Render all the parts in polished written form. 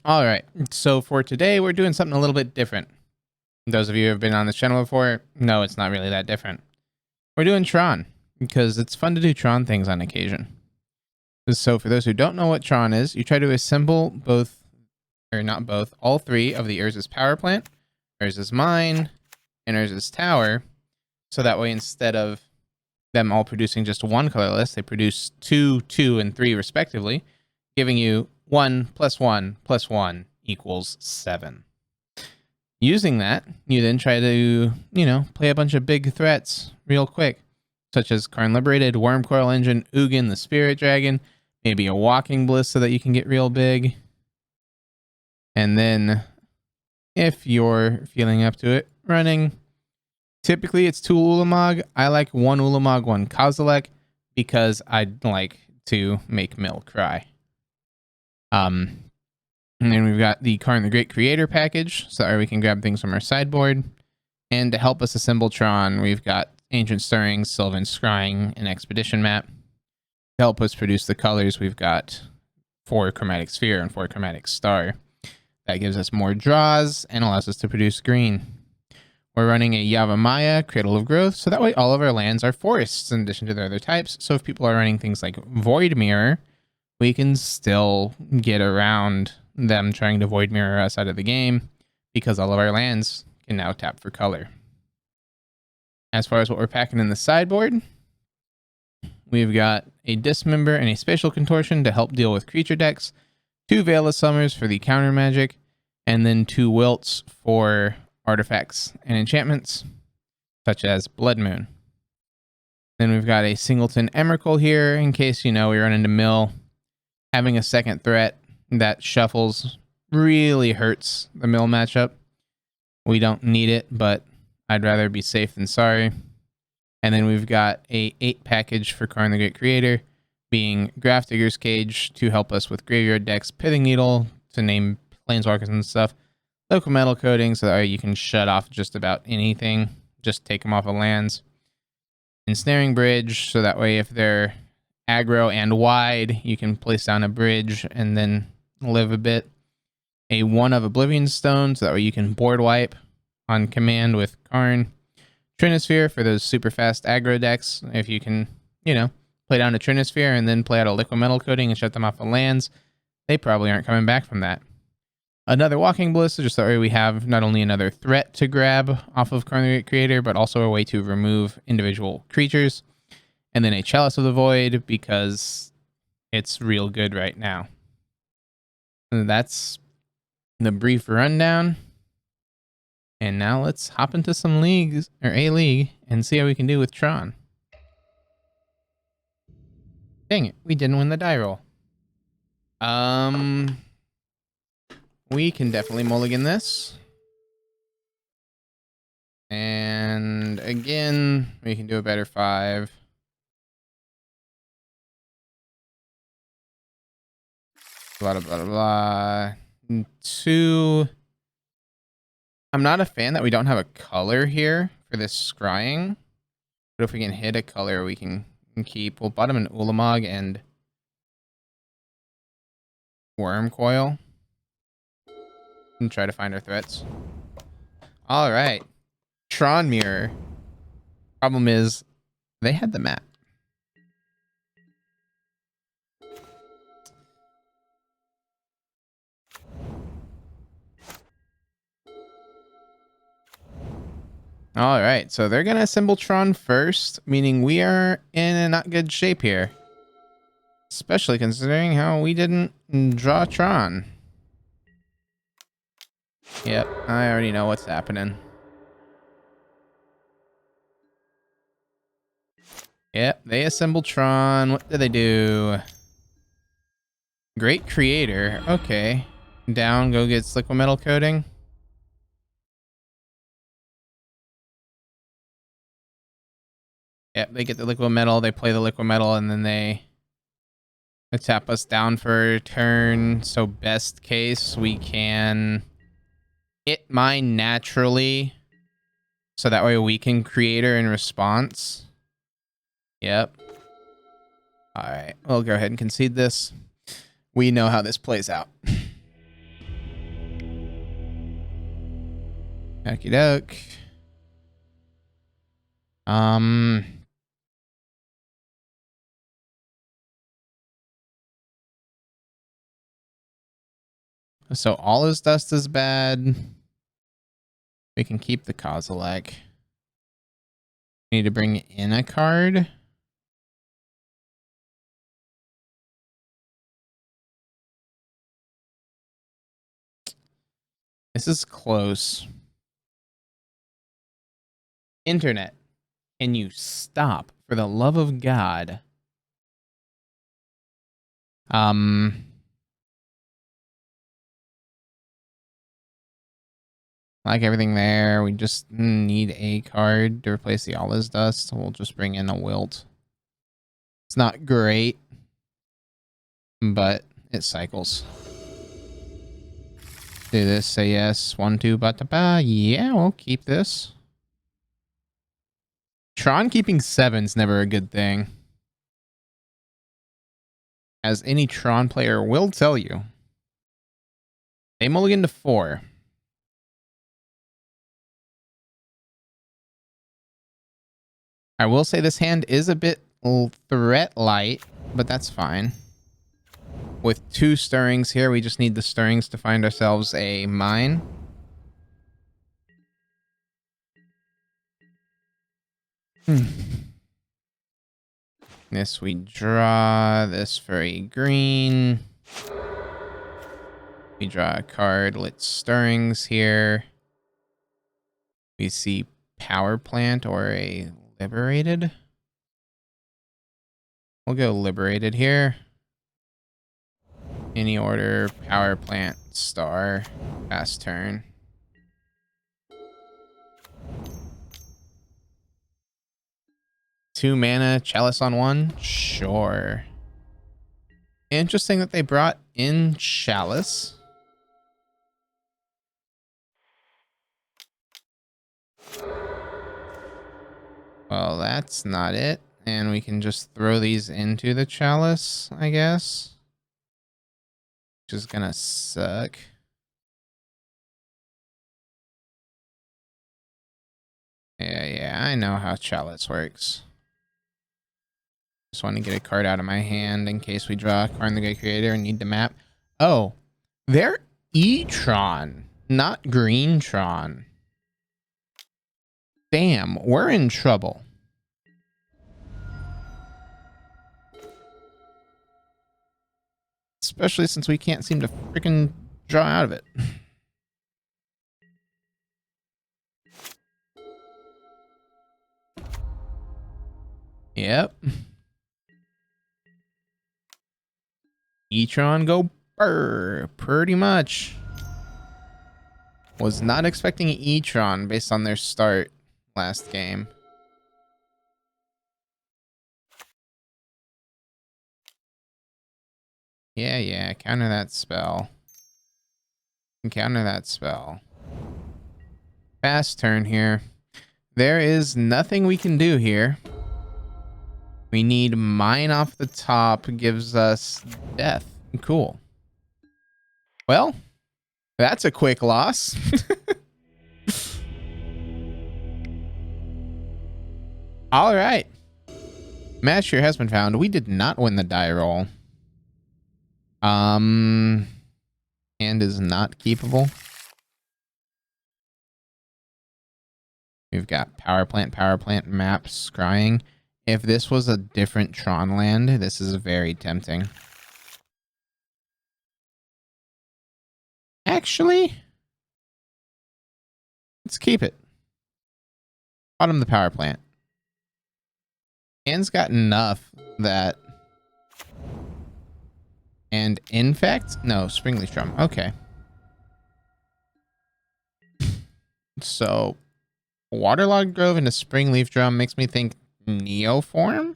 All right, so for today, we're doing something a little bit different. Those of you who have been on this channel before, no, it's not really that different. We're doing Tron, because it's fun to do Tron things on occasion. So for those who don't know what Tron is, you try to assemble both, or not both, all three of the Urza's power plant, Urza's mine, and Urza's tower, so that way instead of them all producing just one colorless, they produce 2, 2, and 3 respectively, giving you 1 plus 1 plus 1 equals 7. Using that, you then try to, play a bunch of big threats real quick, such as Karn Liberated, Worm Coil Engine, Ugin, the Spirit Dragon, maybe a Walking Bliss so that you can get real big. And then, if you're feeling up to it, running. Typically, it's 2 Ulamog. I like 1 Ulamog, 1 Kozilek, because I'd like to make Mill cry. And then we've got the Karn the Great Creator package, so that we can grab things from our sideboard. And to help us assemble Tron, we've got Ancient Stirrings, Sylvan Scrying, and Expedition Map. To help us produce the colors, we've got 4 Chromatic Sphere and 4 Chromatic Star. That gives us more draws and allows us to produce green. We're running a Yavimaya, Cradle of Growth, so that way all of our lands are forests in addition to their other types. So if people are running things like Void Mirror, we can still get around them trying to Void Mirror us out of the game because all of our lands can now tap for color. As far as what we're packing in the sideboard, we've got a Dismember and a Spatial Contortion to help deal with creature decks, 2 Veil of Summers for the counter magic, and then 2 Wilts for artifacts and enchantments, such as Blood Moon. Then we've got a Singleton Emrakul here, in case, we run into Mill. Having a second threat that shuffles really hurts the Mill matchup. We don't need it, but I'd rather be safe than sorry. And then we've got a 8 package for Karn the Great Creator, being Grafdigger's Cage to help us with graveyard decks, Pithing Needle to name planeswalkers and stuff, Local Metal Coating so that way you can shut off just about anything, just take them off of lands, Ensnaring Bridge so that way if they're aggro and wide, you can place down a bridge and then live a bit. A 1 of Oblivion Stone so that way you can board wipe on command with Karn. Trinisphere for those super fast aggro decks. If you can, play down a Trinisphere and then play out a Liquid Metal Coating and shut them off of lands, they probably aren't coming back from that. Another Walking Bliss, just that way we have not only another threat to grab off of Karn the Great Creator, but also a way to remove individual creatures. And then a Chalice of the Void, because it's real good right now. And that's the brief rundown. And now let's hop into some leagues, or a league, and see how we can do with Tron. Dang it, we didn't win the die roll. We can definitely mulligan this. And again, we can do a better 5. Blah, blah, blah, blah. 2. I'm not a fan that we don't have a color here for this scrying. But if we can hit a color, we can keep. We'll bottom an Ulamog and Worm Coil. And try to find our threats. Alright. Tron Mirror. Problem is, they had the map. All right, so they're going to assemble Tron first, meaning we are in a not good shape here. Especially considering how we didn't draw Tron. Yep, I already know what's happening. Yep, they assembled Tron. What did they do? Great Creator. Okay. Down, go get Liquid Metal Coating. Yep, they get the Liquid Metal, they play the Liquid Metal, and then they tap us down for a turn. So best case, we can hit mine naturally. So that way we can Creator in response. Yep. Alright, we'll go ahead and concede this. We know how this plays out. Okie doke. So all his dust is bad. We can keep the Kozilek. Need to bring in a card. This is close. Internet, can you stop for the love of God? Like everything there, we just need a card to replace the all his dust. We'll just bring in a wilt. It's not great, but it cycles. Do this, say yes. 1, 2, ba-ta-ba. Yeah, we'll keep this. Tron keeping 7's never a good thing. As any Tron player will tell you. They mulligan to 4. I will say this hand is a bit threat light, but that's fine. With 2 stirrings here, we just need the stirrings to find ourselves a mine. This we draw. This for a green. We draw a card. Let's stirrings here. We see power plant or a liberated. We'll go liberated here. Any order, power plant, star, pass turn. Two mana, chalice on 1? Sure. Interesting that they brought in chalice. Well, that's not it. And we can just throw these into the chalice, I guess. Which is gonna suck. Yeah, I know how chalice works. Just want to get a card out of my hand in case we draw Karn the Great Creator and need to map. Oh, they're E-Tron, not Green Tron. Damn, we're in trouble. Especially since we can't seem to freaking draw out of it. Yep. E-Tron go burr, pretty much. Was not expecting E-Tron based on their start last game. Yeah, counter that spell. Counter that spell. Fast turn here. There is nothing we can do here. We need mine off the top, gives us death. Cool. Well, that's a quick loss. All right. Match here has been found. We did not win the die roll. Hand is not keepable. We've got power plant, map, scrying. If this was a different Tron land, this is very tempting. Actually, let's keep it. Bottom the power plant. Hand's got enough that... And infect? No, Springleaf Drum. Okay. So, Waterlogged Grove into Springleaf Drum makes me think Neoform?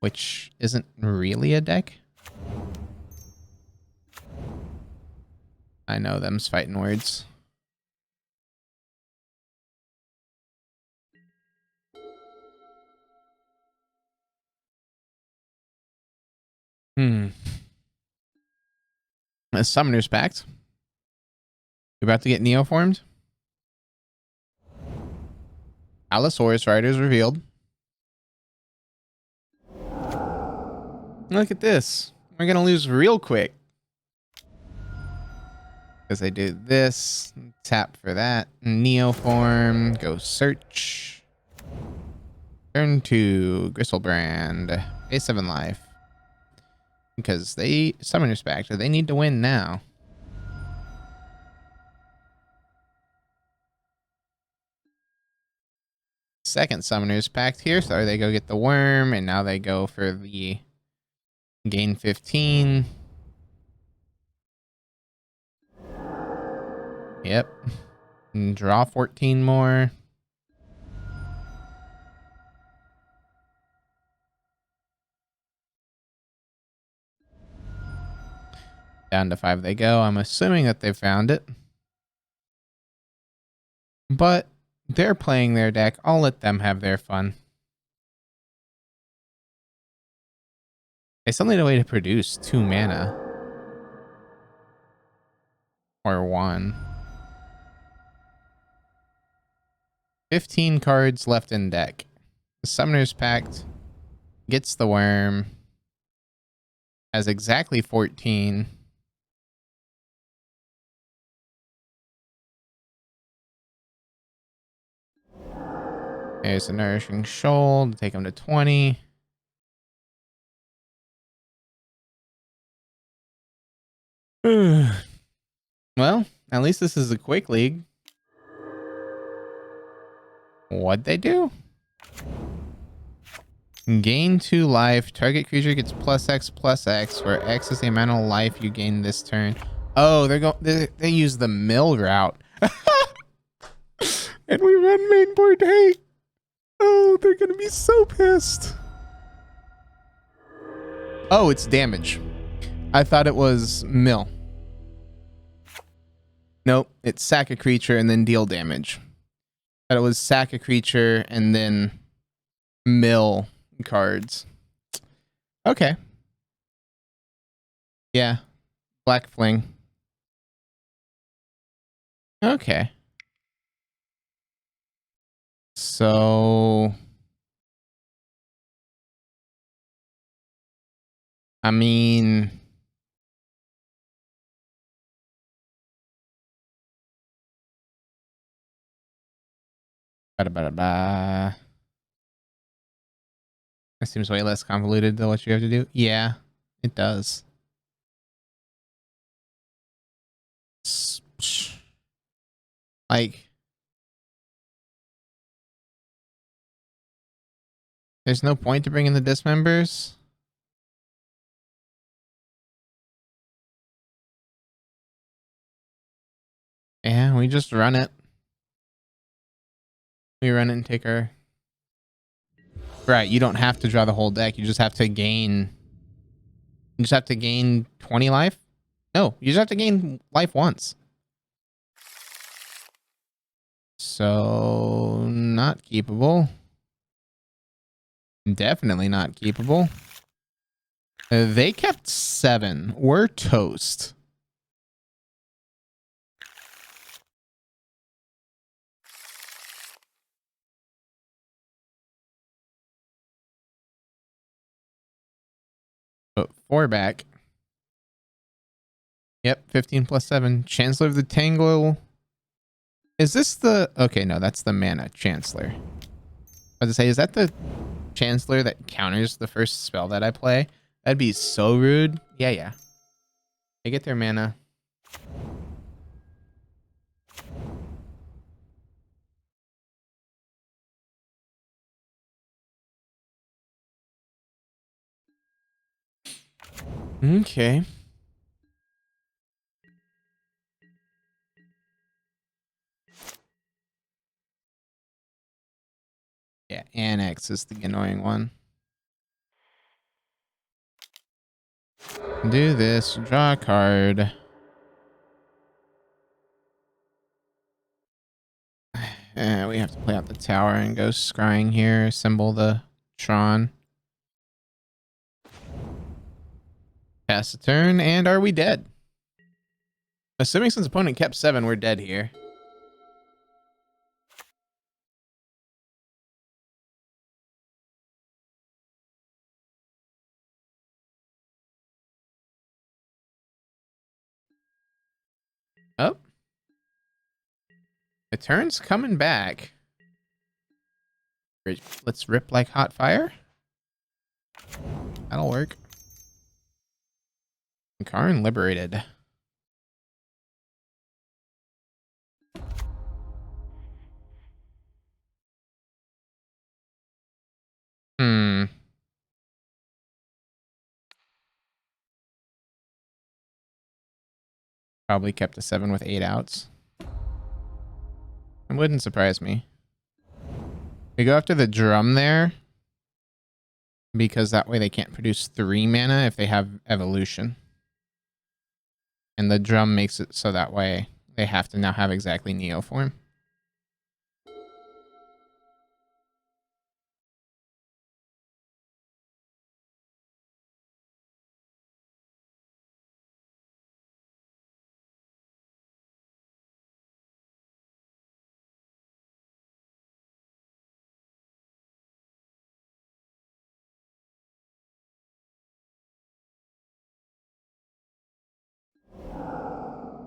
Which isn't really a deck. I know them's fighting words. A Summoner's Pact. We're about to get neoformed. Allosaurus riders revealed. Look at this. We're going to lose real quick. Because I do this. Tap for that. Neoform. Go search. Turn to Gristlebrand. Pay 7 life. Because they... Summoner's Pact. They need to win now. Second Summoner's Pact here. So they go get the worm. And now they go for the... Gain 15. Yep. And draw 14 more. Down to 5 they go. I'm assuming that they found it. But they're playing their deck. I'll let them have their fun. They still need a way to produce 2 mana. Or 1. 15 cards left in deck. The Summoner's Pact gets the worm. Has exactly 14. There's a Nourishing Shoal to take him to 20. Well, at least this is a quick league. What'd they do? Gain 2 life. Target creature gets +X/+X, where X is the amount of life you gain this turn. Oh, they use the mill route. And we run main board hate. Oh, they're gonna be so pissed. Oh, it's damage. I thought it was mill. Nope, it's sack a creature and then deal damage. Thought it was sack a creature and then mill cards. Okay. Yeah. Black Fling. Okay. So... I mean... That seems way less convoluted than what you have to do. Yeah, it does. Like... There's no point to bring in the dismembers. Yeah, we just run it. We run it and take our... Right, you don't have to draw the whole deck. You just have to gain... You just have to gain 20 life? No, you just have to gain life once. So... Not keepable. Definitely not keepable. They kept 7. We're toast. Put 4 back. Yep, 15 plus 7. Chancellor of the Tangle. Is this the... Okay, no, that's the mana Chancellor. I was to say, is that the Chancellor that counters the first spell that I play? That'd be so rude. Yeah. They get their mana. Okay. Yeah, Annex is the annoying one. Do this. Draw a card. We have to play out the tower and go scrying here. Assemble the Tron. Pass the turn, and are we dead? Assuming since opponent kept 7, we're dead here. Oh. The turn's coming back. Let's rip like hot fire. That'll work. Karn liberated. Probably kept a 7 with 8 outs. It wouldn't surprise me. We go after the drum there, because that way they can't produce 3 mana if they have evolution. And the drum makes it so that way they have to now have exactly Neoform.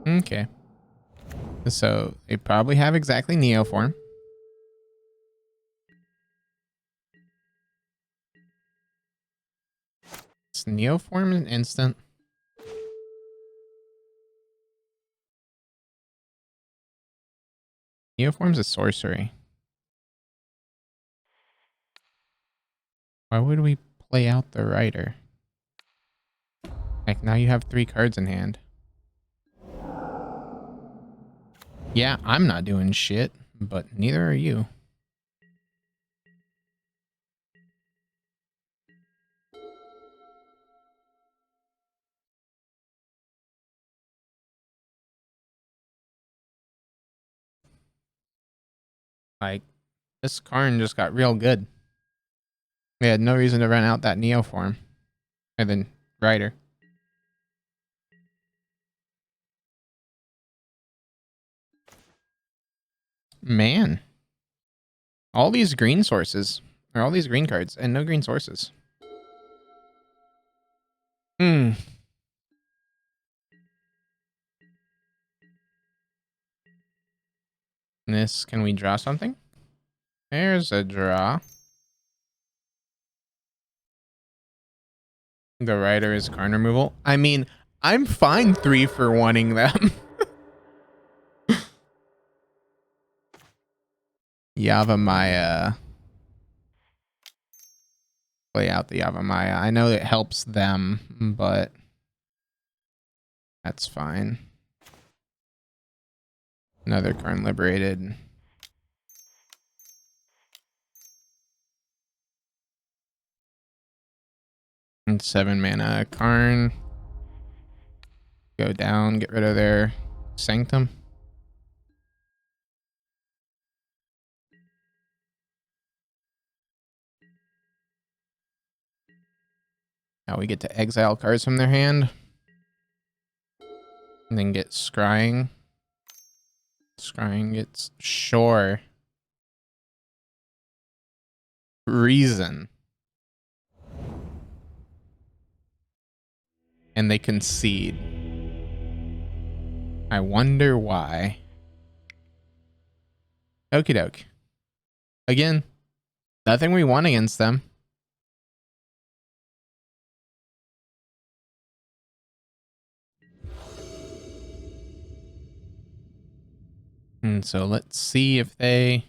Okay. So they probably have exactly Neoform. It's Neoform an instant. Neoform's a sorcery. Why would we play out the Rider? Like, now you have 3 cards in hand. Yeah, I'm not doing shit, but neither are you. Like, this Karn just got real good. We had no reason to run out that Neoform. And then Rider. Man. All these green sources. Or all these green cards and no green sources. This, can we draw something? There's a draw. The Rider is Karn removal. I mean, I'm fine 3 for wanting them. Yavimaya. Play out the Yavimaya. I know it helps them, but that's fine. Another Karn liberated. And 7 mana Karn. Go down, get rid of their Sanctum. Now we get to exile cards from their hand. And then get Scrying. Scrying gets Shore. Reason. And they concede. I wonder why. Okie doke. Again, nothing we won against them. And so let's see if they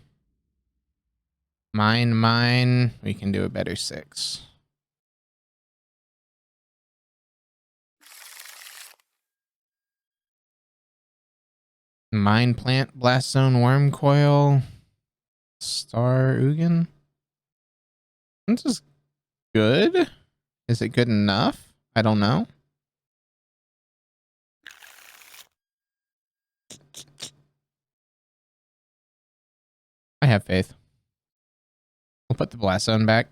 mine. We can do a better 6. Mine Plant, Blast Zone, Worm Coil, Star Ugin. This is good. Is it good enough? I don't know. I have faith. We'll put the Blast Zone back.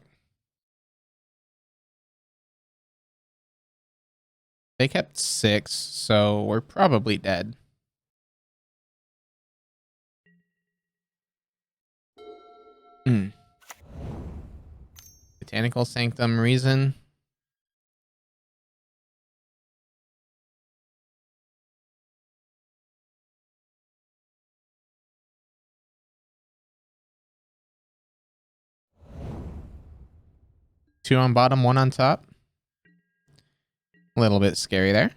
They kept 6, so we're probably dead. Hmm. Botanical Sanctum Reason. Two on bottom, one on top. A little bit scary there.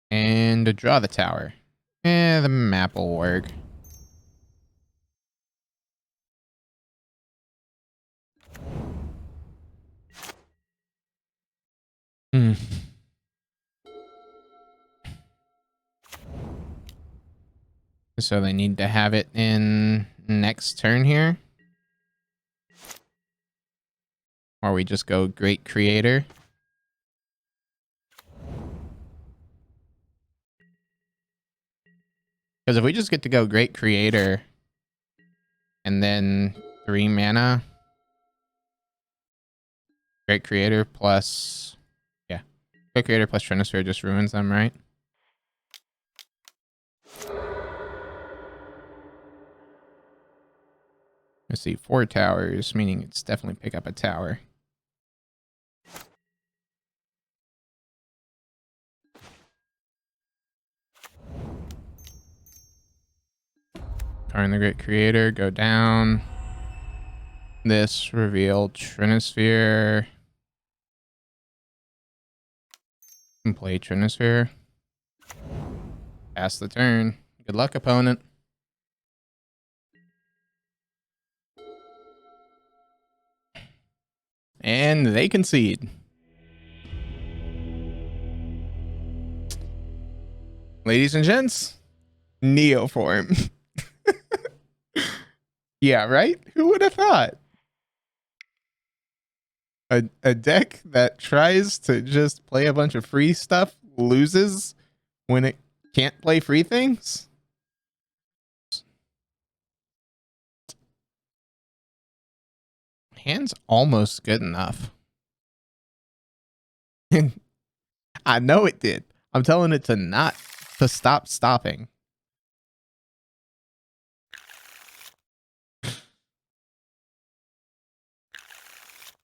And to draw the tower. The map will work. Hmm. So they need to have it in next turn here. Or we just go Great Creator. Because if we just get to go Great Creator and then 3 mana, Great Creator plus... Yeah. Great Creator plus Trinisphere just ruins them, right? Let's see. 4 towers, meaning it's definitely pick up a tower. Karn the Great Creator, go down. This, reveal Trinisphere. And play Trinisphere. Pass the turn. Good luck, opponent. And they concede. Ladies and gents, Neoform. Yeah, right? Who would have thought? A deck that tries to just play a bunch of free stuff loses when it can't play free things? Hand's almost good enough. I know it did. I'm telling it to stop stopping.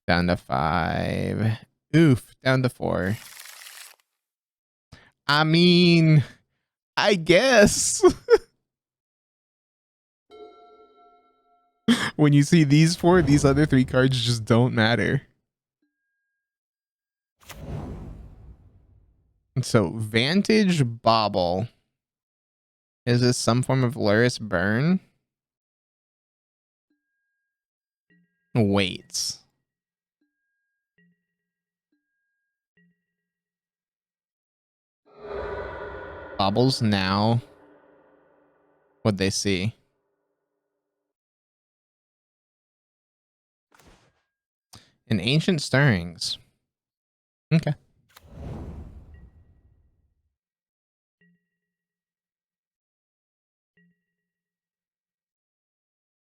Down to 5. Oof, down to 4. I mean, I guess. When you see these 4, these other 3 cards just don't matter. So, Vantage Bauble. Is this some form of Luris Burn? Waits. Baubles now. What'd they see? An Ancient Stirrings. Okay.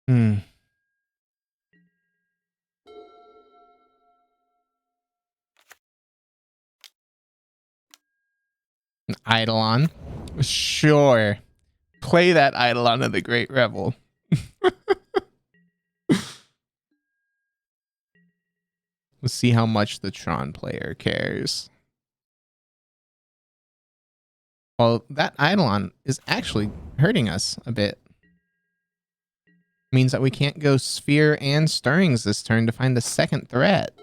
Hmm. An Eidolon. Sure. Play that Eidolon of the Great Revel. Let's see how much the Tron player cares. Well, that Eidolon is actually hurting us a bit. Means that we can't go Sphere and Stirrings this turn to find the second threat.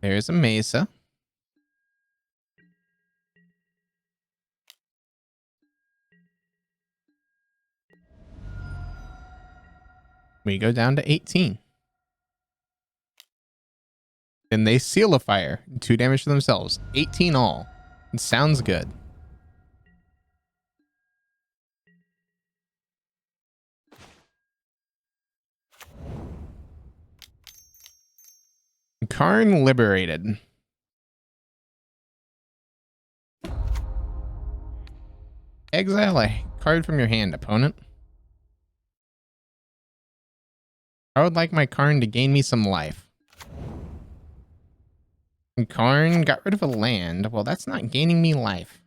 There's a Mesa. We go down to 18. Then they seal a fire. 2 damage to themselves. 18 all. It sounds good. Karn liberated. Exile a card from your hand, opponent. I would like my Karn to gain me some life. Karn got rid of a land. Well, that's not gaining me life.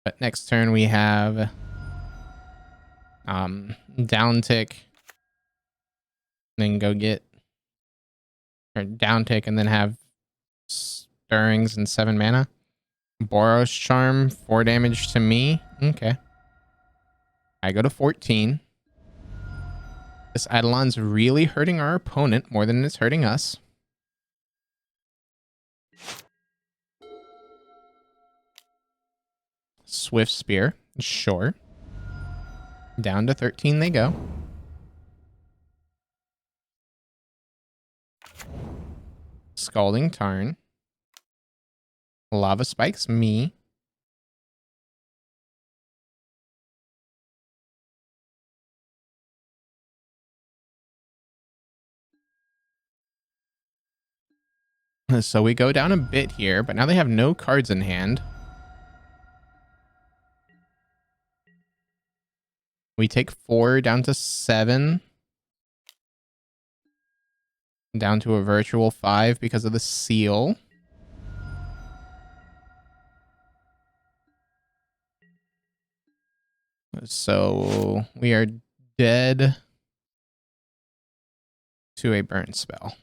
But next turn we have down tick. Then go get or down tick and then have stirrings and 7 mana. Boros Charm, 4 damage to me. Okay. I go to 14. This Eidolon's really hurting our opponent more than it's hurting us. Swift Spear. Sure. Down to 13 they go. Scalding Tarn. Lava Spikes me. So we go down a bit here, but now they have no cards in hand. We take 4 down to 7. Down to a virtual 5 because of the seal. So we are dead to a burn spell.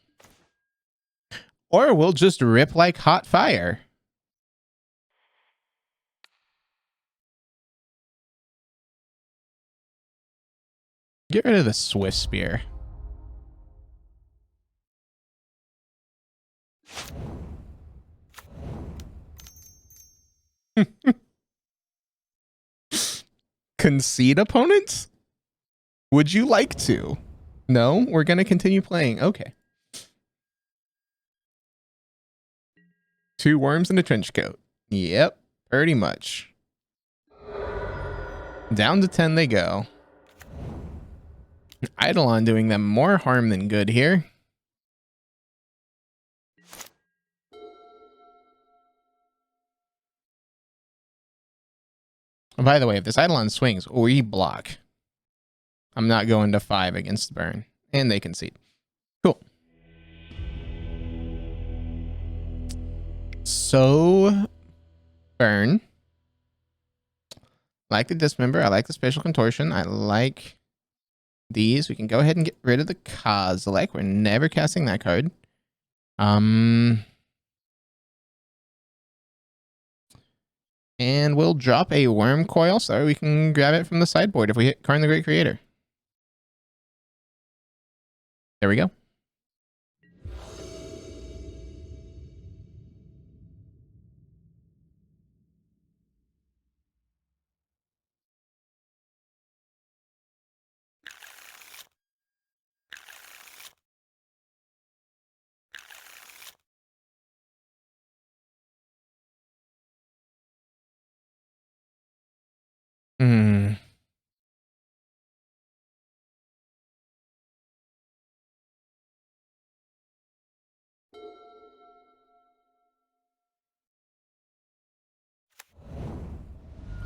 Or we'll just rip like hot fire. Get rid of the Swift Spear. Concede opponents? Would you like to? No? We're going to continue playing. Okay. 2 worms and a trench coat. Yep, pretty much. Down to 10 they go. Eidolon doing them more harm than good here. By the way, if this Eidolon swings, we block. I'm not going to 5 against burn. And they concede. Cool. So, burn. I like the Dismember. I like the Spatial Contortion. I like these. We can go ahead and get rid of the Kozilek. We're never casting that card. And we'll drop a Worm Coil so we can grab it from the sideboard if we hit Karn the Great Creator. There we go.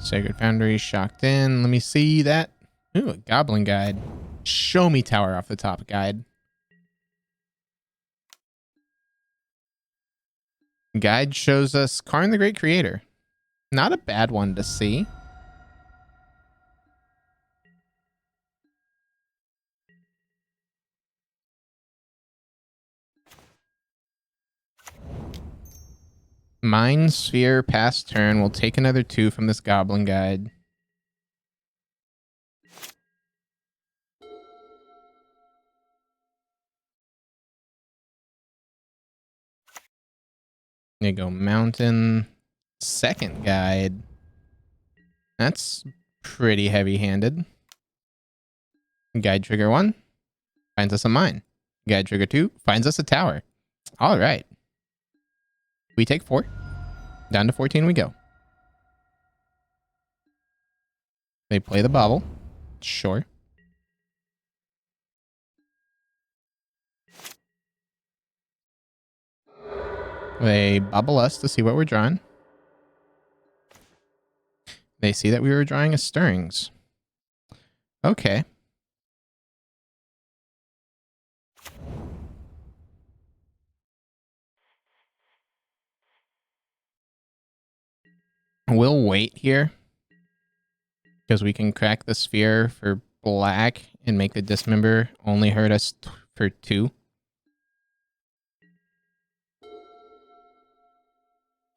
Sacred Foundry shocked in. Let me see that. Ooh, a Goblin Guide. Show me Tower off the top guide. Guide shows us Karn the Great Creator. Not a bad one to see. Mind Sphere past turn. We'll take another 2 from this Goblin Guide. There you go. Mountain. Second Guide. That's pretty heavy-handed. Guide Trigger 1. Finds us a mine. Guide Trigger 2. Finds us a tower. All right. We take 4. Down to 14 we go. They play the bobble. Sure. They bubble us to see what we're drawing. They see that we were drawing a Stirrings. Okay. We'll wait here because we can crack the sphere for black and make the dismember only hurt us for 2.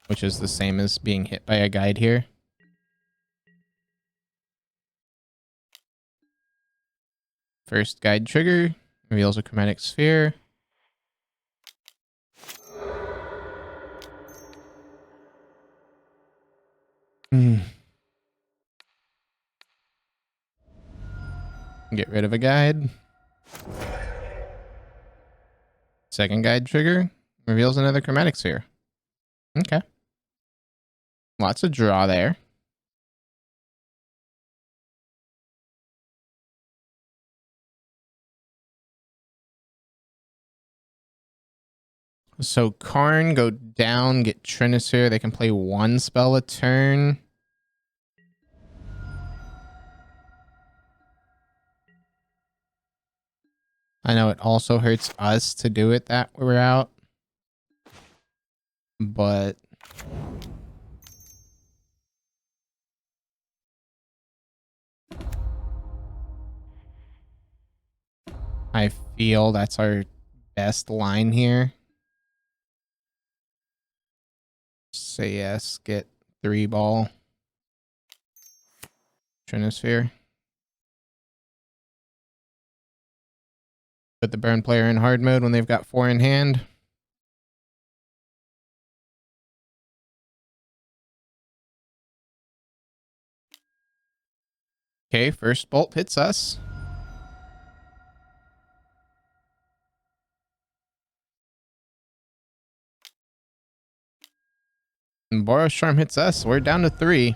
Which is the same as being hit by a guide here. First guide trigger reveals a chromatic sphere. Get rid of a guide. Second guide trigger reveals another chromatic sphere. Okay. Lots of draw there. So Karn go down, get Trinisphere. They can play 1 spell a turn. I know it also hurts us to do it that we're out. But I feel that's our best line here. Say yes, get 3 ball. Trinisphere. Put the burn player in hard mode when they've got 4 in hand. Okay, first bolt hits us. And Boros Charm hits us. We're down to 3.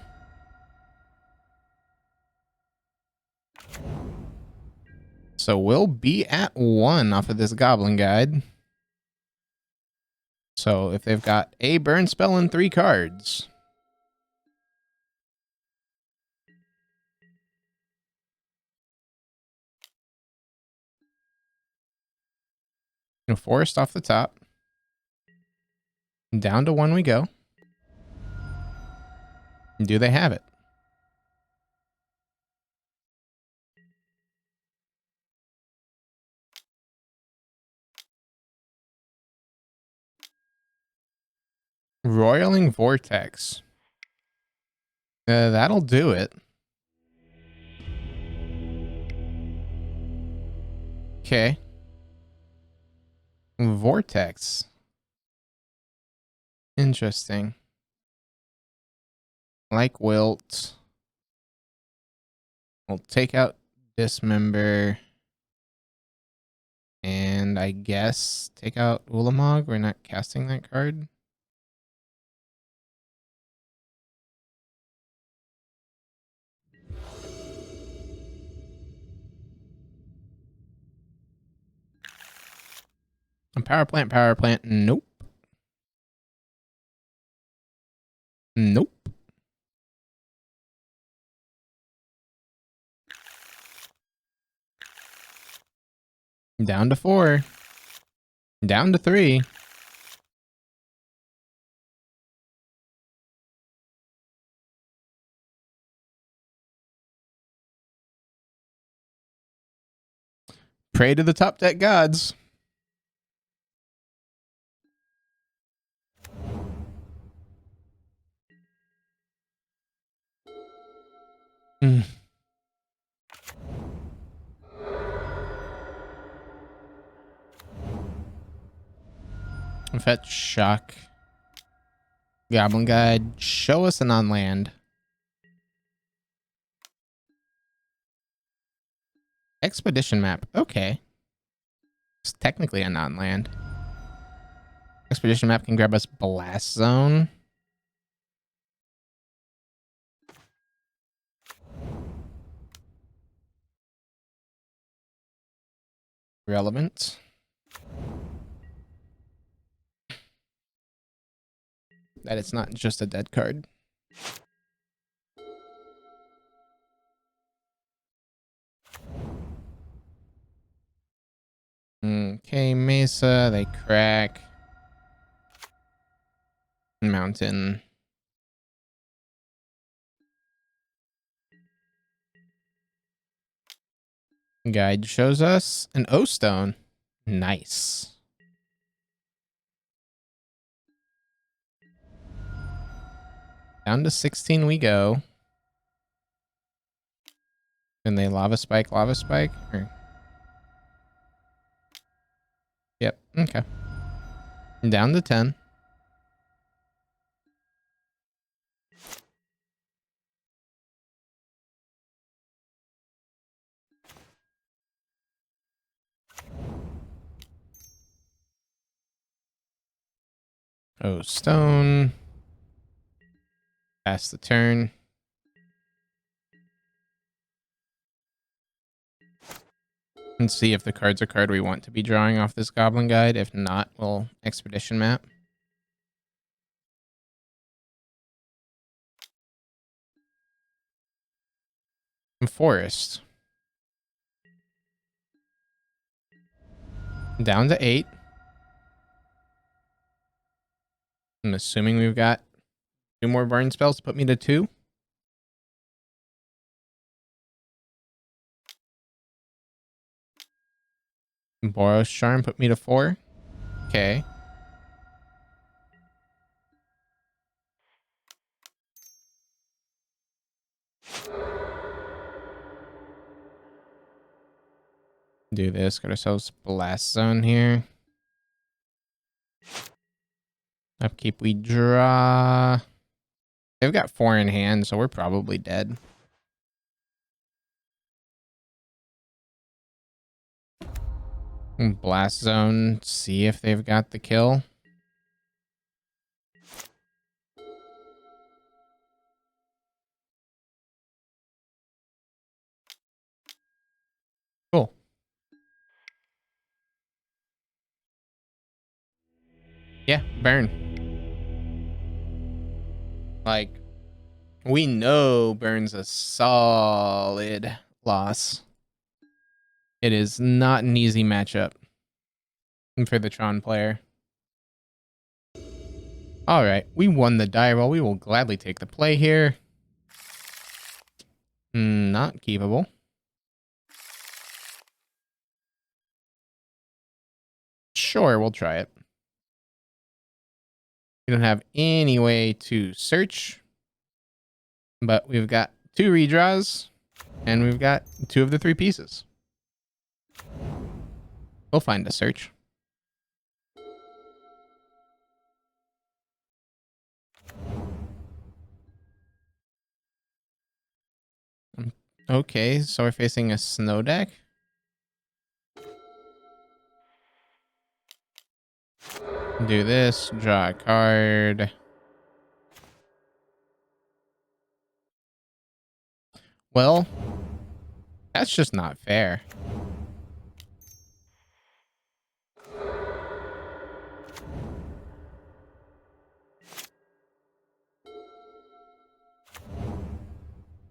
So we'll be at 1 off of this Goblin Guide. So if they've got a burn spell and 3 cards. Forest off the top. Down to 1 we go. Do they have it? Roiling Vortex. That'll do it. Okay. Vortex. Interesting. Like Wilt. We'll take out Dismember. And I guess take out Ulamog. We're not casting that card. Power plant, power plant. Nope. Nope. Down to 4. Down to 3. Pray to the top deck gods. Fetch, shock. Goblin Guide. Show us a non-land. Expedition map. Okay. It's technically a non-land. Expedition map can grab us Blast Zone. Relevant. That it's not just a dead card. Mesa, they crack. Mountain. Guide shows us an O stone. Nice. Down to 16 we go. And they lava spike? Or... Yep, okay. Down to 10. Oh, stone. Pass the turn. And see if the card's a card we want to be drawing off this goblin guide. If not, we'll expedition map. Forest. Down to 8. I'm assuming we've got 2 more burn spells to put me to 2. Boros Charm put me to 4. Okay. Do this. Got ourselves Blast Zone here. Upkeep, we draw. They've got 4 in hand, so we're probably dead. Blast Zone, see if they've got the kill. Cool. Yeah, burn. Like, we know burn's a solid loss. It is not an easy matchup for the Tron player. All right, we won the die roll. We will gladly take the play here. Not keepable. Sure, we'll try it. We don't have any way to search, but we've got 2 redraws, and we've got 2 of the 3 pieces. We'll find a search. Okay, so we're facing a snow deck. Do this, draw a card. Well, that's just not fair.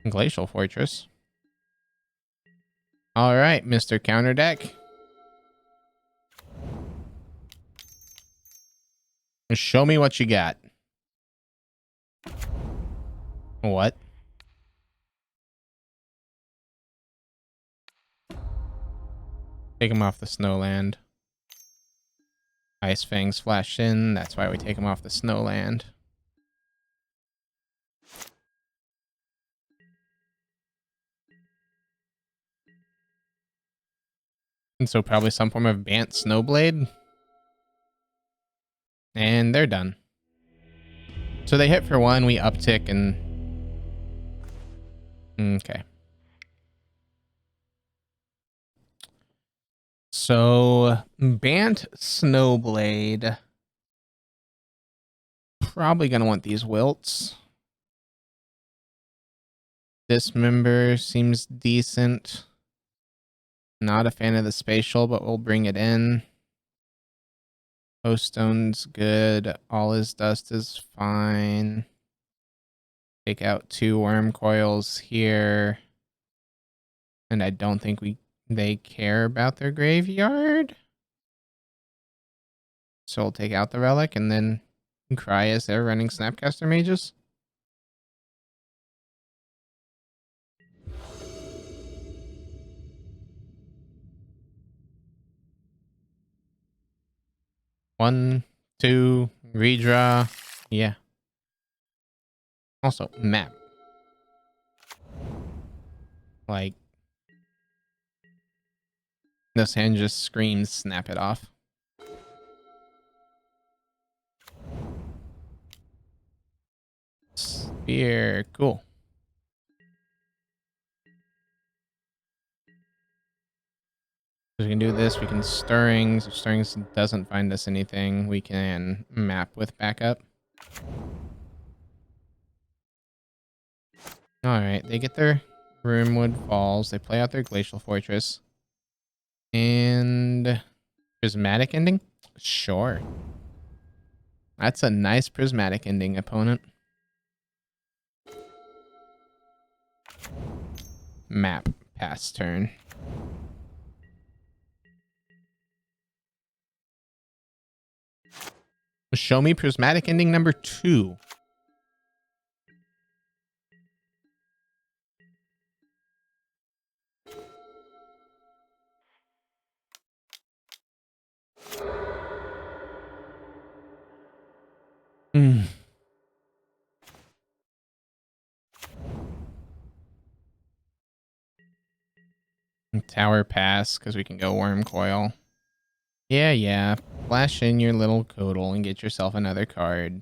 Glacial Fortress. All right, Mr. Counter Deck. Show me what you got. What? Take him off the Snowland. Ice Fangs flash in. That's why we take him off the Snowland. And so probably some form of Bant Snowblade. And they're done. So they hit for 1, we uptick and... Okay. So, Bant Snowblade. Probably going to want these wilts. Dismember seems decent. Not a fan of the spatial, but we'll bring it in. Stone's good. All his dust is fine. Take out 2 worm coils here. And I don't think they care about their graveyard. So we'll take out the relic and then cry as they're running Snapcaster mages. One, two, redraw. Yeah. Also, map. Like, this hand just screams, snap it off. Spear, cool. We can do this. We can Stirrings. If Stirrings doesn't find us anything, we can map with backup. Alright, they get their Runewood Falls. They play out their Glacial Fortress. And Prismatic Ending? Sure. That's a nice Prismatic Ending opponent. Map. Pass turn. Show me Prismatic Ending number 2. Tower Pass, because we can go Worm Coil. Yeah. Flash in your little Codal and get yourself another card.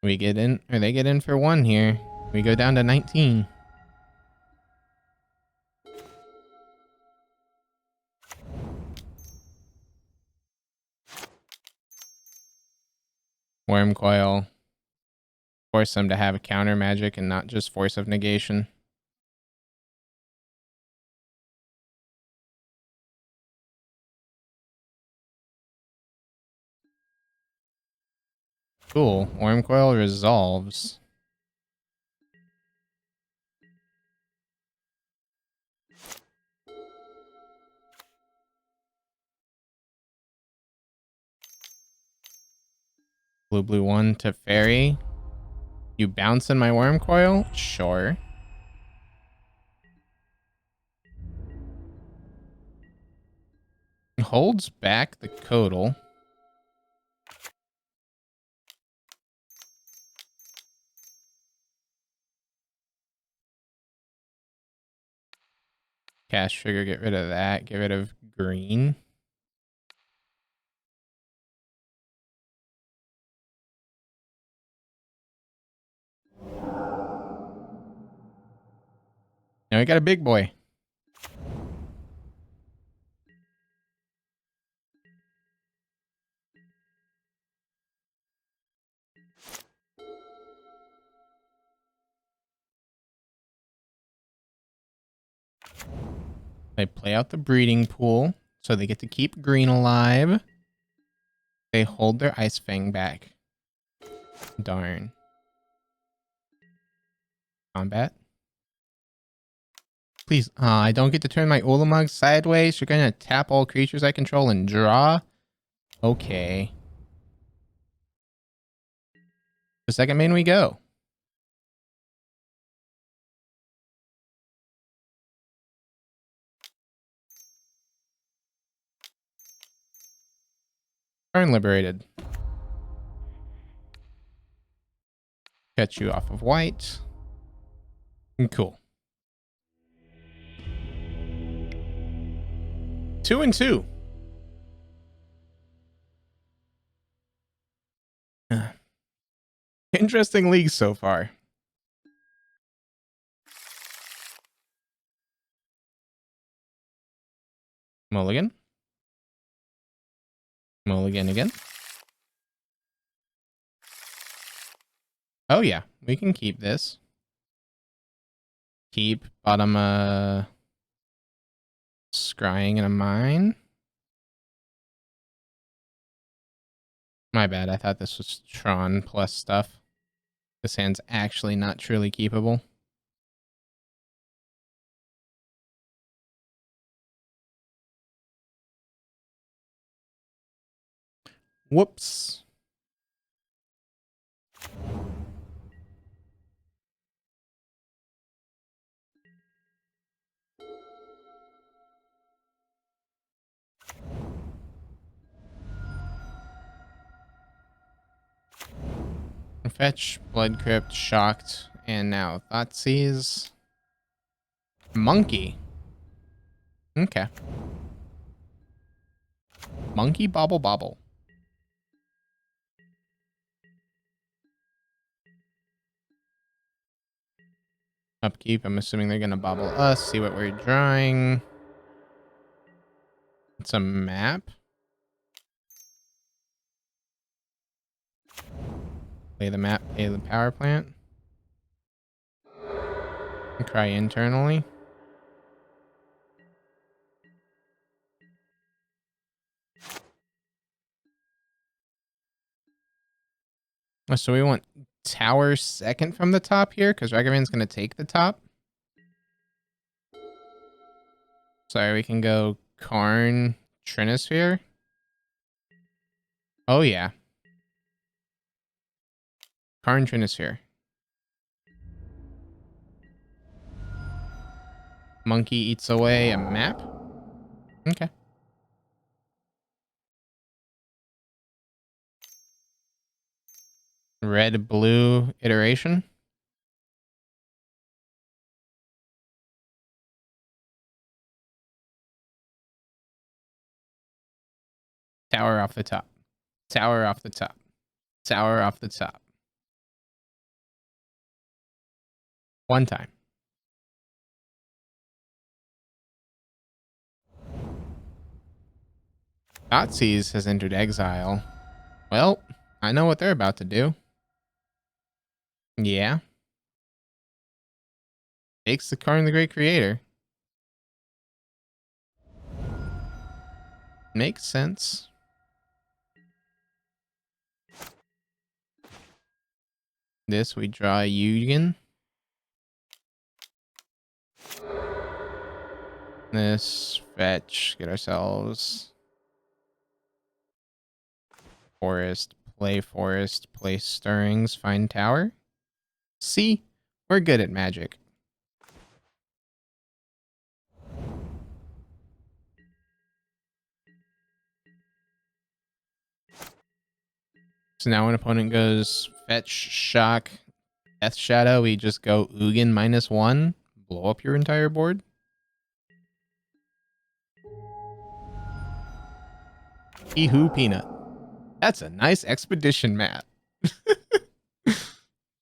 We get in, or they get in for 1 here. We go down to 19. Worm Coil. Force them to have a counter magic and not just Force of Negation. Cool. Worm Coil resolves. Blue 1 to Fairy. You bounce in my Worm Coil? Sure. Holds back the Codal. Cast Trigger, get rid of that. Get rid of green. Now we got a big boy. They play out the breeding pool, so they get to keep green alive. They hold their Ice Fang back. Darn. Combat. Please. I don't get to turn my Ulamog sideways. You're going to tap all creatures I control and draw? Okay. The second main we go. Turn liberated. Catch you off of white. Cool. 2 and 2. Interesting league so far. Mulligan. Mulligan again. Oh yeah, we can keep this. Keep bottom scrying in a mine. My bad, I thought this was Tron plus stuff. This hand's actually not truly keepable. Whoops. Fetch, Blood Crypt, Shocked, and now Thoughtseize. Monkey. Okay. Monkey Bobble Bobble. Upkeep. I'm assuming they're going to bobble us. See what we're drawing. It's a map. Play the map. Play the power plant. Cry internally. So we want Tower second from the top here because Ragavan's going to take the top. Sorry, we can go Karn Trinisphere. Oh, yeah. Karn Trinisphere. Monkey eats away a map. Okay. Red-blue iteration. Tower off the top. Tower off the top. Tower off the top. One time. Thoughtseize has entered exile. Well, I know what they're about to do. Yeah. Takes the Karn the Great Creator. Makes sense. This, we draw Yugen. This, fetch, get ourselves Forest, play Stirrings, find Tower. See, we're good at Magic. So now when an opponent goes fetch, shock, Death Shadow, we just go Ugin -1, blow up your entire board. Hee-hoo peanut. That's a nice expedition map.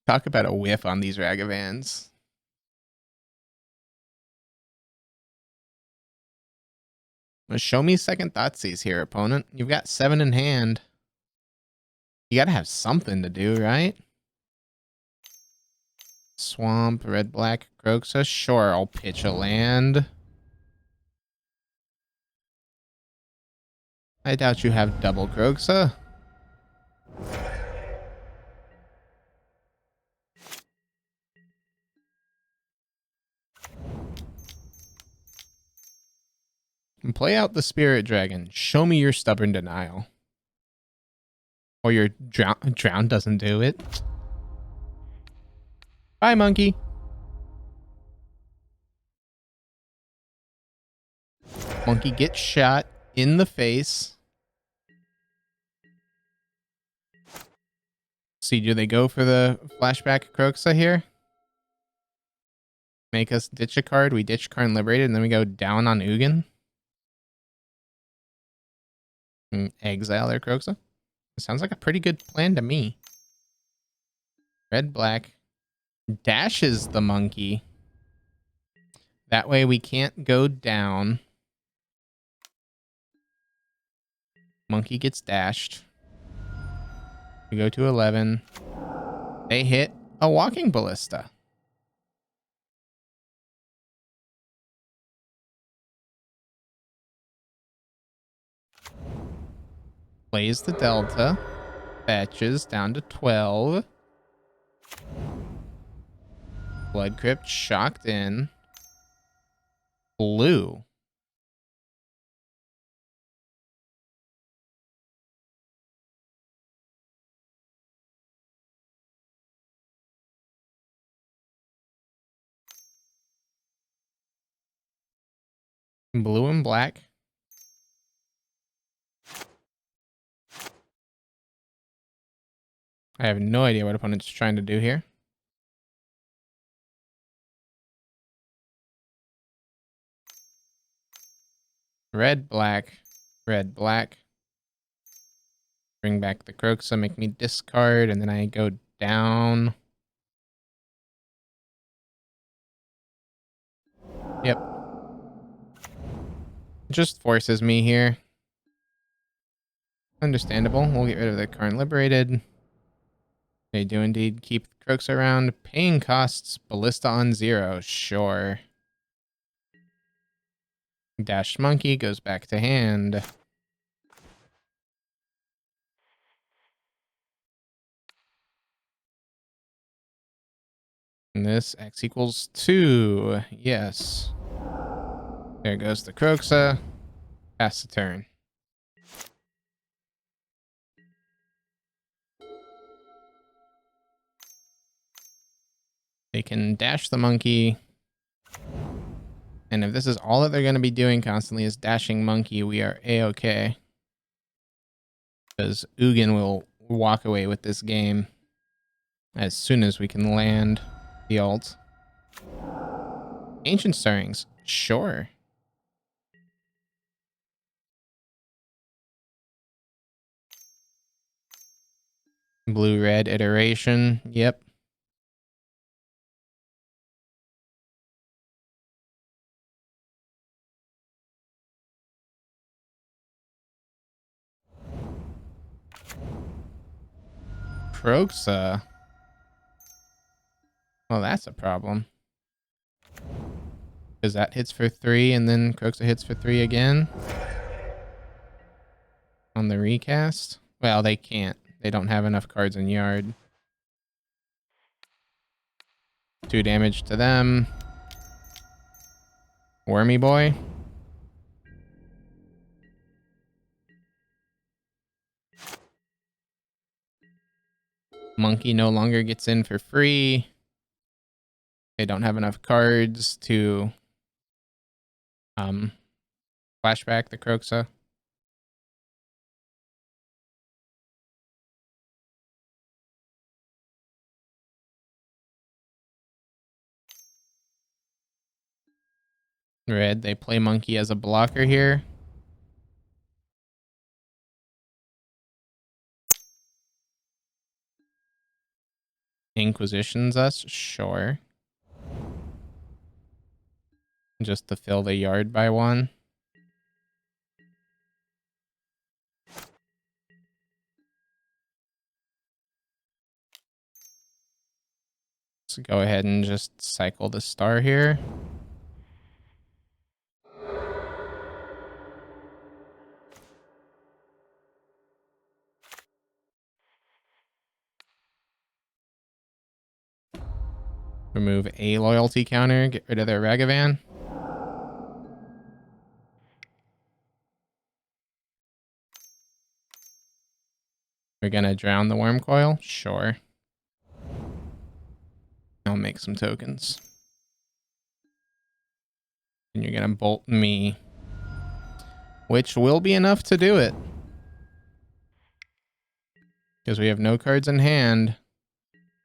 Talk about a whiff on these Ragavans. Well, show me second Thoughtseize here, opponent. You've got 7 in hand. You gotta have something to do, right? Swamp, red-black, Groxa. Sure, I'll pitch a land. I doubt you have double Groxa. And play out the Spirit Dragon. Show me your stubborn denial. Or your drown doesn't do it. Bye, monkey. Monkey gets shot in the face. See, do they go for the flashback Croxa here? Make us ditch a card. We ditch Karn Liberated, and then we go down on Ugin. And exile their Croxa. It sounds like a pretty good plan to me. Red, black. Dashes the monkey. That way we can't go down. Monkey gets dashed. We go to 11. They hit a walking ballista. Plays the delta. Fetches down to 12. Blood Crypt shocked in. Blue. Blue and black. I have no idea what opponent's trying to do here. Red, black, red, black. Bring back the Croxa, make me discard, and then I go down. Yep. Just forces me here. Understandable. We'll get rid of the Karn Liberated. They do indeed keep Croaks around. Paying costs, Ballista on 0. Sure. Dash Monkey goes back to hand. And this X equals 2. Yes. There goes the Croxa. Pass the turn. They can dash the monkey. And if this is all that they're going to be doing constantly is dashing monkey, we are A-okay. Because Ugin will walk away with this game as soon as we can land the ult. Ancient Stirrings. Sure. Blue-red iteration. Yep. Croxa. Well, that's a problem. Because that hits for 3 and then Croxa hits for 3 again. On the recast. Well, they can't. They don't have enough cards in yard. 2 damage to them. Wormy boy. Monkey no longer gets in for free. They don't have enough cards to flashback the Croxa. Red, they play monkey as a blocker here. Inquisitions us, sure. Just to fill the yard by 1. So go ahead and just cycle the star here. Remove a loyalty counter, get rid of their Ragavan. We're gonna drown the worm coil? Sure. I'll make some tokens. And you're gonna bolt me. Which will be enough to do it. Because we have no cards in hand.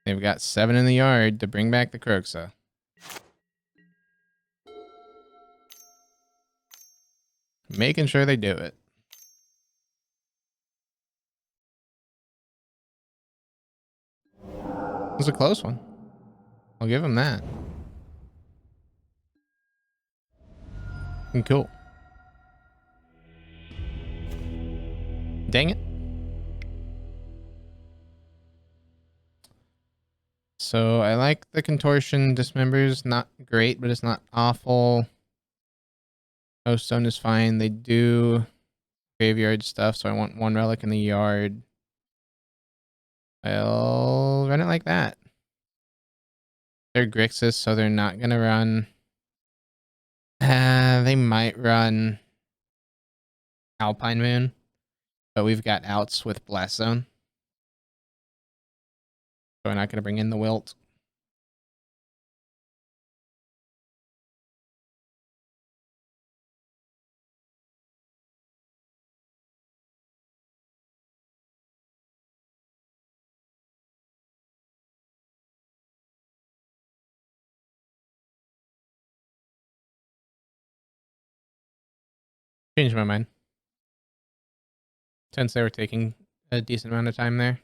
They've got 7 in the yard to bring back the Croxa. Making sure they do it. It was a close one. I'll give them that. Cool. Dang it. So I like the contortion. Dismembers, not great, but it's not awful. Oh, stone is fine. They do graveyard stuff, so I want 1 relic in the yard. I'll run it like that. They're Grixis, so they're not gonna run. They might run Alpine Moon, but we've got outs with Blast Zone. So we're not gonna bring in the Wilt. Changed my mind. Since they were taking a decent amount of time there.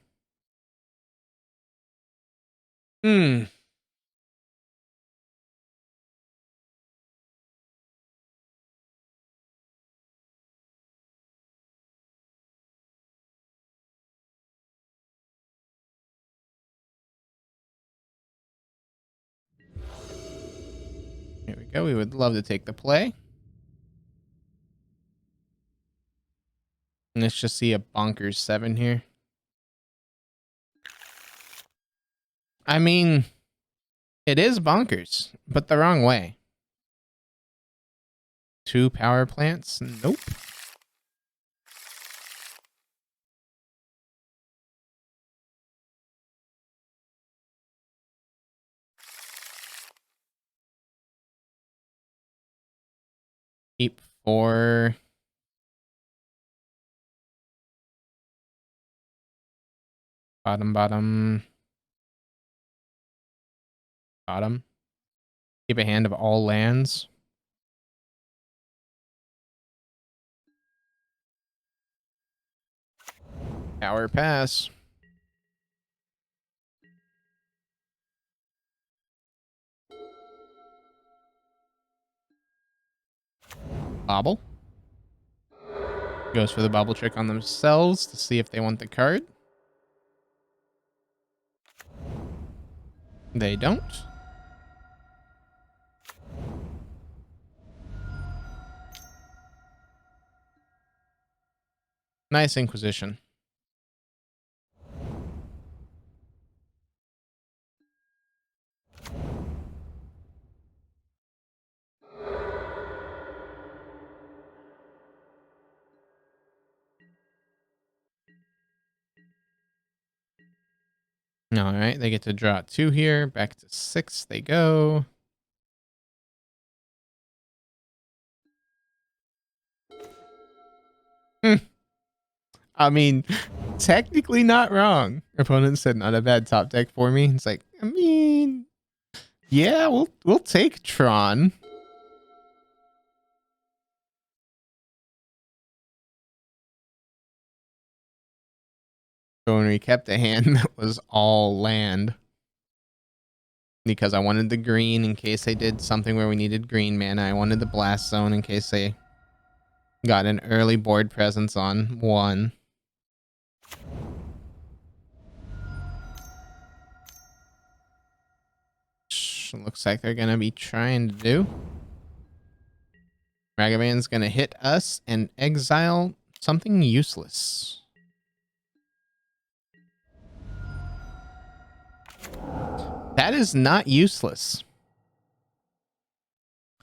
Hmm. Here we go. We would love to take the play. And let's just see a bonkers 7 here. I mean, it is bonkers, but the wrong way. 2 power plants? Nope. Keep 4. Bottom, bottom. Bottom. Keep a hand of all lands. Power pass. Bobble. Goes for the bubble trick on themselves to see if they want the card. They don't. Nice Inquisition. All right, they get to draw 2 here. Back to 6 they go. I mean, technically not wrong. Opponent said not a bad top deck for me. It's like, I mean, yeah, we'll take Tron. So when we kept a hand that was all land. Because I wanted the green in case they did something where we needed green mana. I wanted the blast zone in case they got an early board presence on 1. Looks like they're going to be trying to do. Ragavan's going to hit us and exile something useless. That is not useless.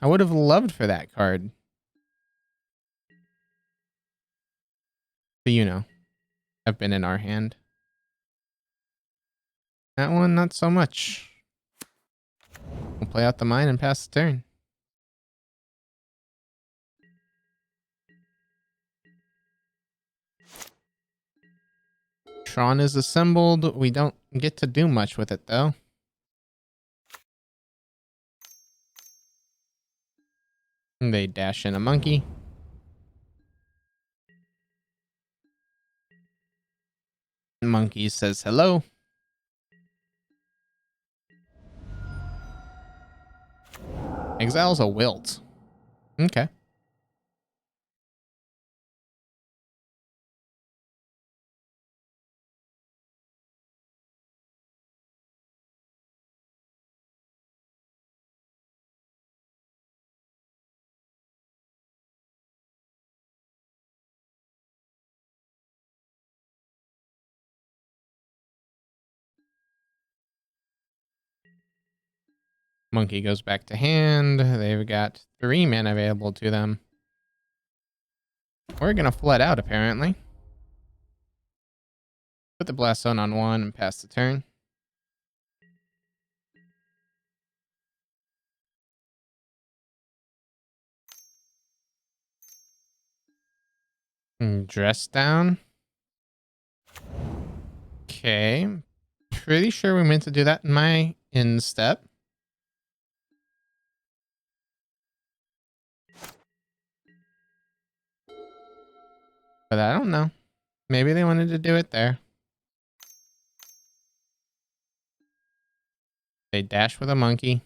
I would have loved for that card. But you know, have been in our hand. That one, not so much. We'll play out the mine and pass the turn. Tron is assembled. We don't get to do much with it, though. And they dash in a monkey. Monkey says hello. Exiles a wilt. Okay. Monkey goes back to hand. They've got 3 mana available to them. We're going to flood out, apparently. Put the blast zone on 1 and pass the turn. Dress down. Okay. Pretty sure we meant to do that in my instep. But I don't know. Maybe they wanted to do it there. They dash with a monkey.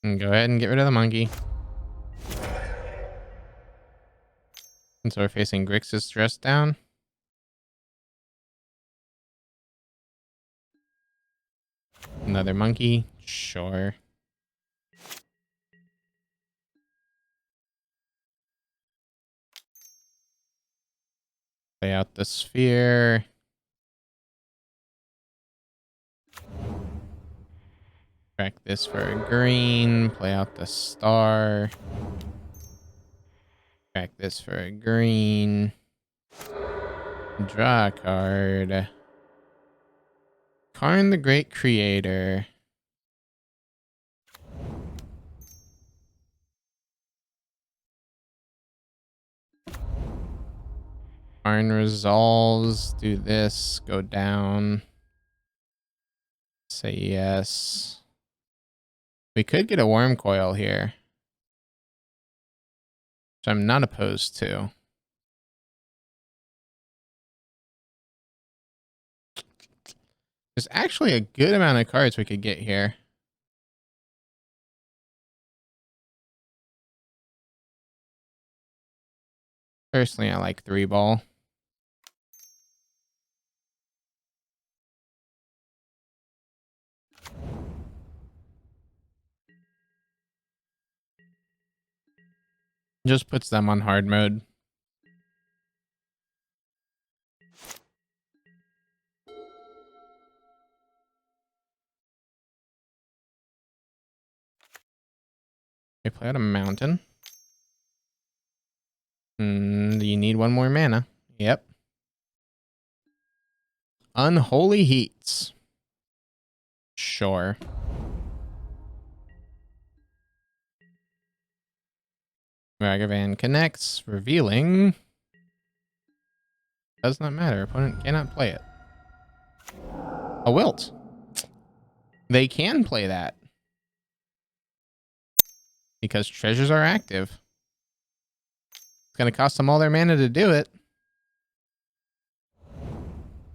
And go ahead and get rid of the monkey. And so we're facing Grixis dress down. Another monkey. Sure. Play out the sphere. Track this for a green. Play out the star. Track this for a green. Draw a card. Karn the Great Creator. Karn resolves. Do this. Go down. Say yes. We could get a worm coil here, which I'm not opposed to. There's actually a good amount of cards we could get here. Personally, I like 3-ball. Just puts them on hard mode. They play out a mountain. You need one more mana. Yep. Unholy Heats. Sure. Ragavan connects, revealing. Does not matter. Opponent cannot play it. A Wilt. They can play that. Because treasures are active. It's going to cost them all their mana to do it.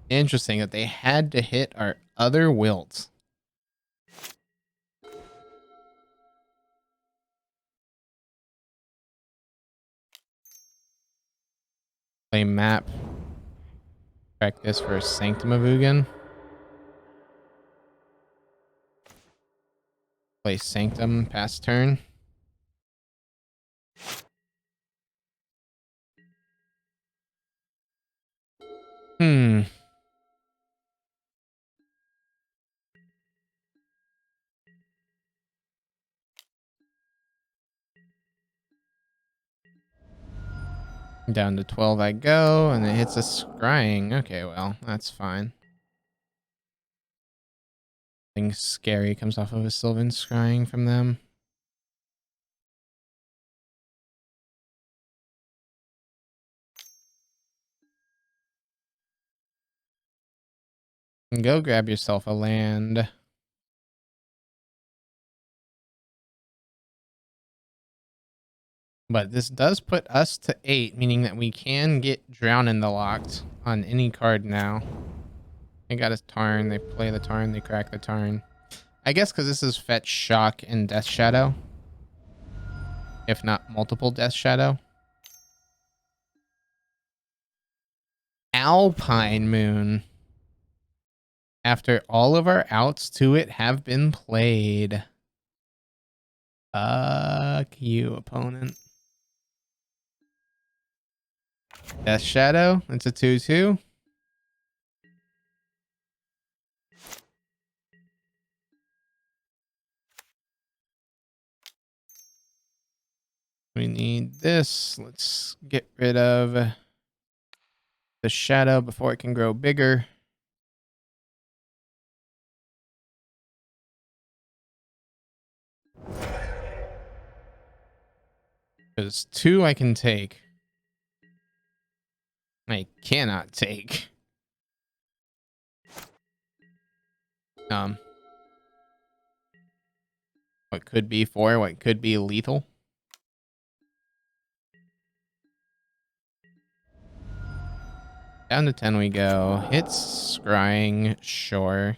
Interesting that they had to hit our other Wilt. Play map. Track this for Sanctum of Ugin. Play Sanctum, pass turn. Down to 12 I go, and it hits a scrying. Okay, well, that's fine. Something scary comes off of a Sylvan scrying from them. Go grab yourself a land. But this does put us to 8, meaning that we can get Drown in the Locked on any card now. They got a Tarn, they play the Tarn, they crack the Tarn. I guess because this is Fetch, Shock, and Death Shadow. If not multiple Death Shadow. Alpine Moon. After all of our outs to it have been played. Fuck you, opponent. Death Shadow. It's a 2/2. We need this. Let's get rid of the shadow before it can grow bigger. There's 2 I can take. I cannot take. What could be 4, what could be lethal. Down to 10 we go. Hits, scrying, sure.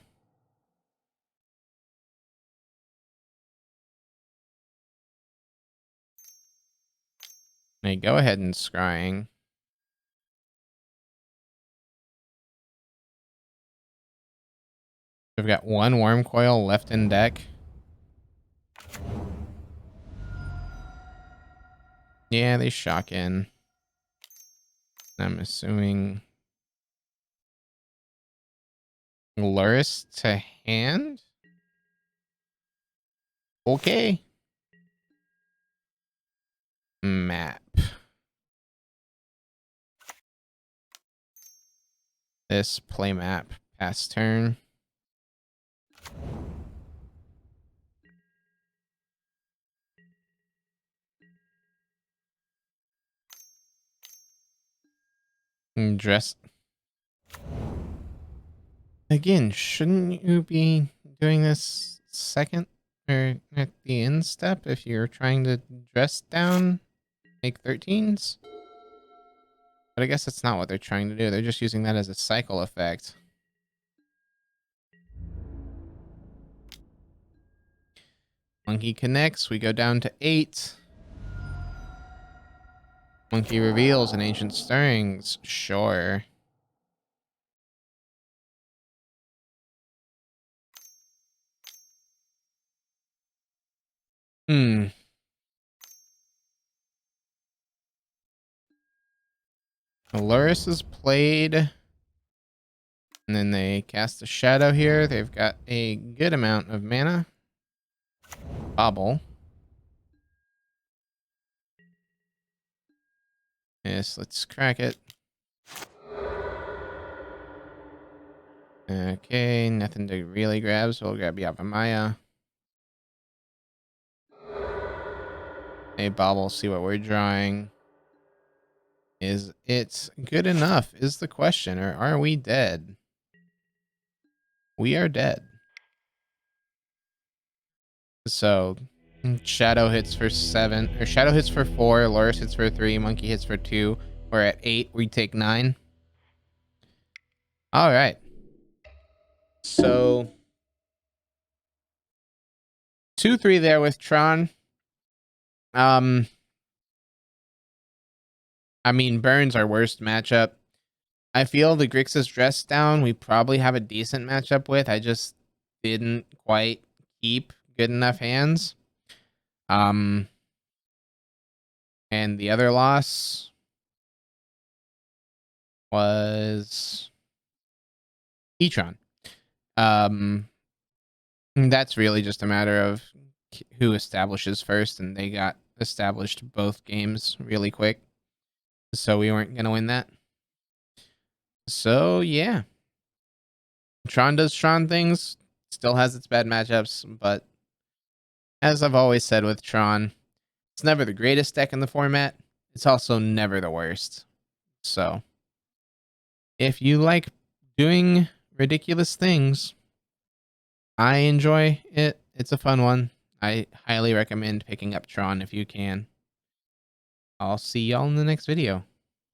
They go ahead and scrying. We've got 1 worm coil left in deck. Yeah, they shock in. I'm assuming Luris to hand. Okay. Map. This play map. Pass turn. Dress. Again, shouldn't you be doing this second or at the end step if you're trying to dress down, make 13s? But I guess that's not what they're trying to do. They're just using that as a cycle effect. Monkey connects. We go down to 8. Monkey reveals an ancient stirrings. Sure. Luris is played. And then they cast a shadow here. They've got a good amount of mana. Bobble. Yes, let's crack it. Okay, nothing to really grab, so we'll grab Yavimaya. Hey, Bobble, see what we're drawing. Is it good enough is the question, or are we dead? We are dead. So, Shadow hits for 7, or Shadow hits for 4, Luris hits for 3, Monkey hits for 2. We're at 8, we take 9. All right. So, 2-3 there with Tron. I mean, Burns our worst matchup. I feel the Grixis dress down we probably have a decent matchup with. I just didn't quite keep good enough hands. And the other loss was Tron. That's really just a matter of who establishes first, and they got established both games really quick. So we weren't going to win that. So, yeah. Tron does Tron things, still has its bad matchups, but as I've always said with Tron, it's never the greatest deck in the format. It's also never the worst. So, if you like doing ridiculous things, I enjoy it. It's a fun one. I highly recommend picking up Tron if you can. I'll see y'all in the next video.